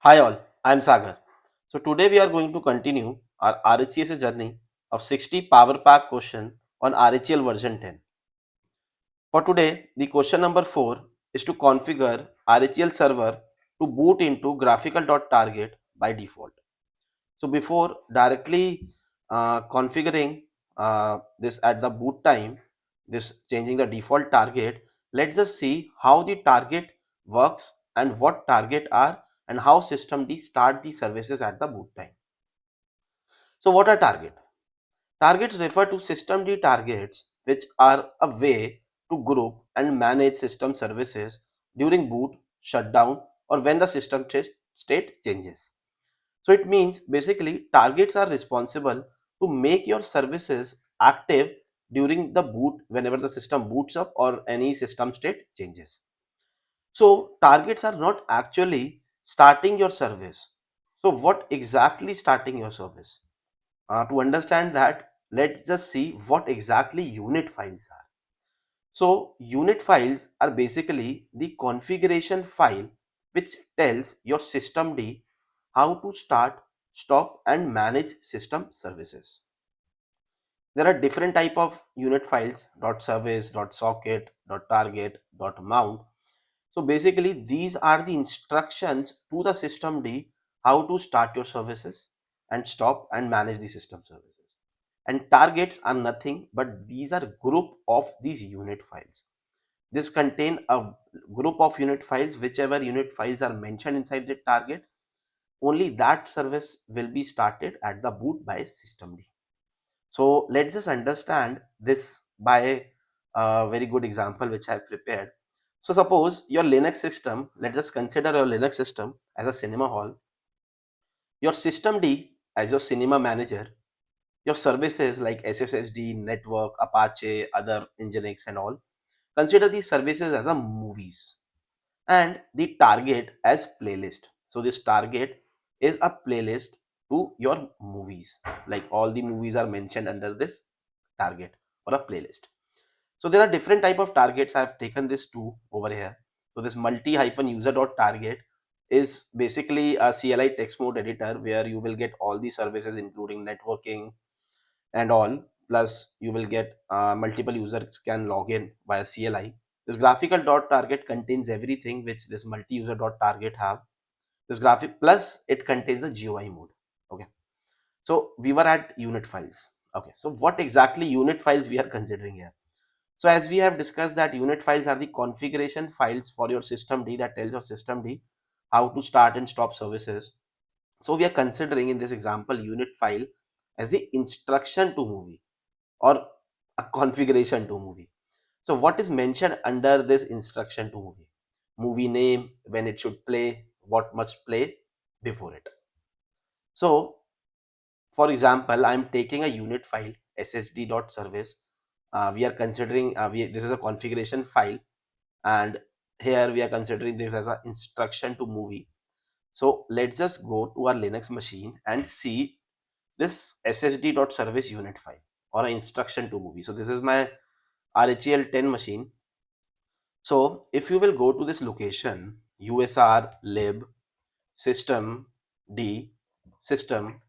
Hi all, I am Sagar. So today we are going to continue our RHCSA journey of 60 power pack question on RHEL version 10. For today, the question number 4 is to configure RHEL server to boot into graphical.target by default. So before directly configuring this at the boot time, this changing the default target, let's just see how the target works and what target are and how systemd start the services at the boot time. So what are target? Targets refer to systemd targets which are a way to group and manage system services during boot, shutdown or when the system state changes. So it means basically targets are responsible to make your services active during the boot whenever the system boots up or any system state changes. So targets are not actually starting your service. So what exactly starting your service? To understand that, let's just see what exactly unit files are. So unit files are basically the configuration file which tells your systemd how to start, stop and manage system services. There are different type of unit files .service, .socket, .target, .mount. So basically these are the instructions to the systemd how to start your services and stop and manage the system services. And targets are nothing but these are group of these unit files. This contain a group of unit files. Whichever unit files are mentioned inside the target, only that service will be started at the boot by systemd. So let's just understand this by a very good example which I have prepared. So suppose your Linux system, let's just consider your Linux system as a cinema hall, your systemd as your cinema manager, your services like SSHD, network, Apache, other Nginx and all. Consider these services as a movies and the target as playlist. So this target is a playlist to your movies. Like all the movies are mentioned under this target or a playlist. So there are different type of targets. I have taken this two over here. So this multi-user.target is basically a CLI text mode editor where you will get all the services including networking and all. Plus you will get multiple users can log in via CLI. This graphical.target contains everything which this multi-user.target have. This graphic plus it contains the GUI mode. Okay. So we were at unit files. Okay. So what exactly unit files we are considering here? So as we have discussed that unit files are the configuration files for your systemd that tells your systemd how to start and stop services. So we are considering in this example unit file as the instruction to movie or a configuration to movie. So what is mentioned under this instruction to movie? Movie name, when it should play, what must play before it. So for example, I'm taking a unit file ssd.service. We are considering this is a configuration file and here we are considering this as an instruction to movie. So let's just go to our Linux machine and see this ssd.service unit file or an instruction to movie. So this is my RHEL 10 machine. So if you will go to this location usr lib system d system,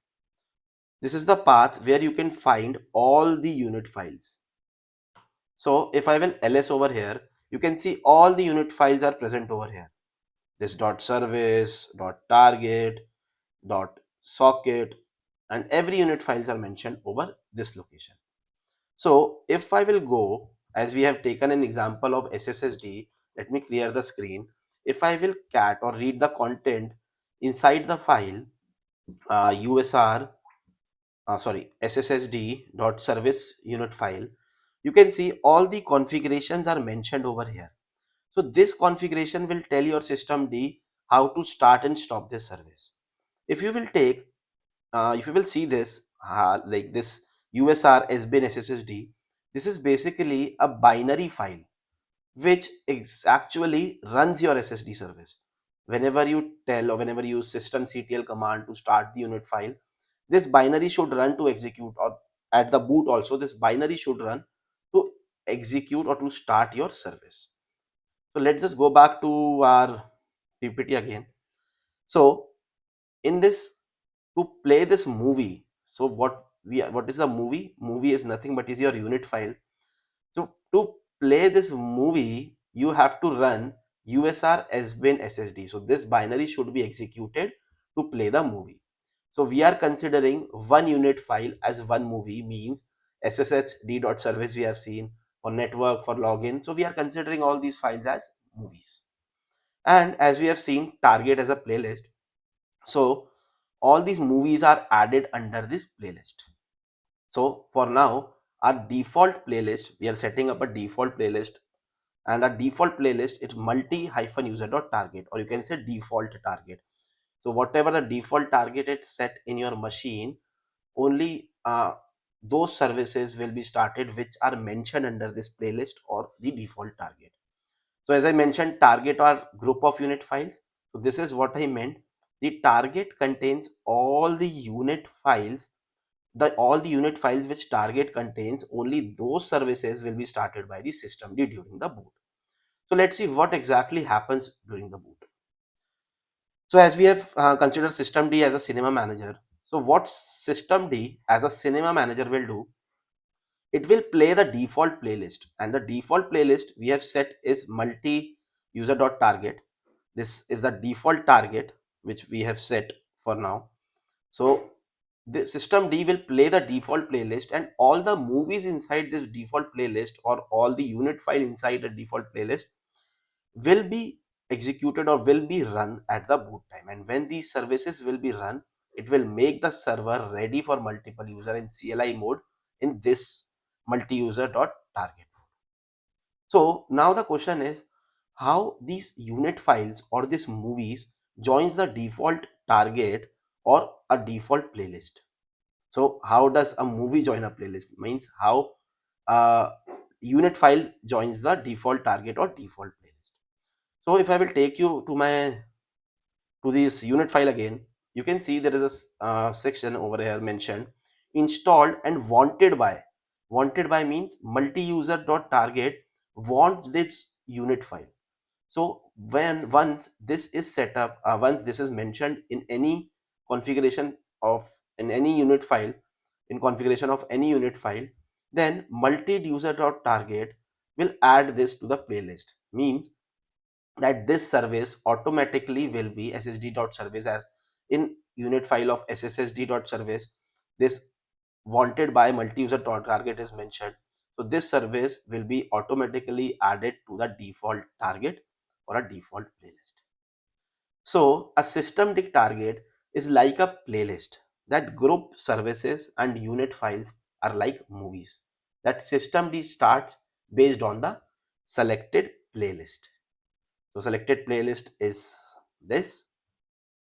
this is the path where you can find all the unit files. So if I will ls over here, you can see all the unit files are present over here. This .service, .target, .socket and every unit files are mentioned over this location. So if I will go, as we have taken an example of SSHD, let me clear the screen. If I will cat or read the content inside the file usr sshd.service unit file, you can see all the configurations are mentioned over here. So this configuration will tell your systemd how to start and stop this service. If you will take if you will see this like this usr sbin sssd, this is basically a binary file which actually runs your ssd service. Whenever you tell or whenever you use systemctl command to start the unit file, this binary should run to execute, or at the boot also this binary should run to execute or to start your service. So let's just go back to our ppt again. So in this, to play this movie, so what is the movie? Movie is nothing but is your unit file. So to play this movie, you have to run usr sbin ssd. So this binary should be executed to play the movie. So we are considering one unit file as one movie, means sshd.service we have seen for network, for login. So we are considering all these files as movies. And as we have seen, target as a playlist. So all these movies are added under this playlist. So for now, our default playlist, we are setting up a default playlist, and our default playlist is multi-user.target, or you can say default target. So whatever the default target is set in your machine, only those services will be started which are mentioned under this playlist or the default target. So as I mentioned, target are group of unit files. So this is what I meant. The target contains all the unit files. All the unit files which target contains, only those services will be started by the systemd during the boot. So let's see what exactly happens during the boot. So as we have considered systemd as a cinema manager, so what systemd as a cinema manager will do, it will play the default playlist, and the default playlist we have set is multi-user.target. This is the default target which we have set for now. So the systemd will play the default playlist, and all the movies inside this default playlist, or all the unit file inside the default playlist, will be executed or will be run at the boot time. And when these services will be run, it will make the server ready for multiple user in CLI mode in this multi-user.target. So now the question is how these unit files or these movies joins the default target or a default playlist. So how does a movie join a playlist? Means how a unit file joins the default target or default playlist. So if I will take you to this unit file again, you can see there is a section over here mentioned installed and wanted by. Wanted by means multi-user.target wants this unit file. So when once this is set up, once this is mentioned in any configuration of in any unit file, in configuration of any unit file, then multi-user.target will add this to the playlist. Means that this service automatically will be ssd.service, as in unit file of sssd.service, this wanted by multi-user.target is mentioned. So this service will be automatically added to the default target or a default playlist. So a systemd target is like a playlist that group services, and unit files are like movies that systemd starts based on the selected playlist. So selected playlist is this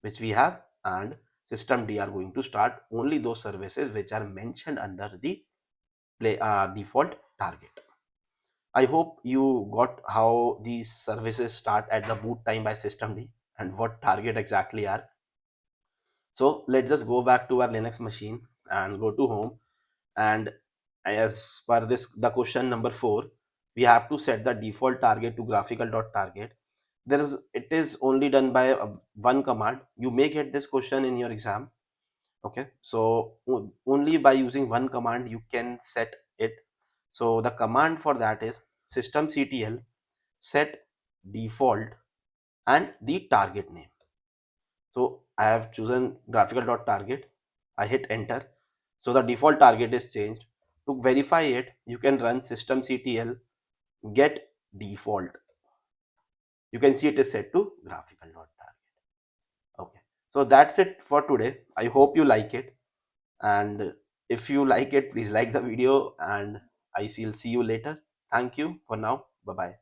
which we have, and systemd are going to start only those services which are mentioned under the default target. I hope you got how these services start at the boot time by systemd and what target exactly are. So let's just go back to our Linux machine and go to home. And as per this, the question number 4, we have to set the default target to graphical.target. It is only done by one command. You may get this question in your exam. Okay, so only by using one command you can set it. So the command for that is systemctl set default and the target name. So I have chosen graphical.target. I hit enter. So the default target is changed. To verify it, you can run systemctl get default. You can see it is set to graphical.target. Okay. So that's it for today. I hope you like it. And if you like it, please like the video, and I will see you later. Thank you for now. Bye bye.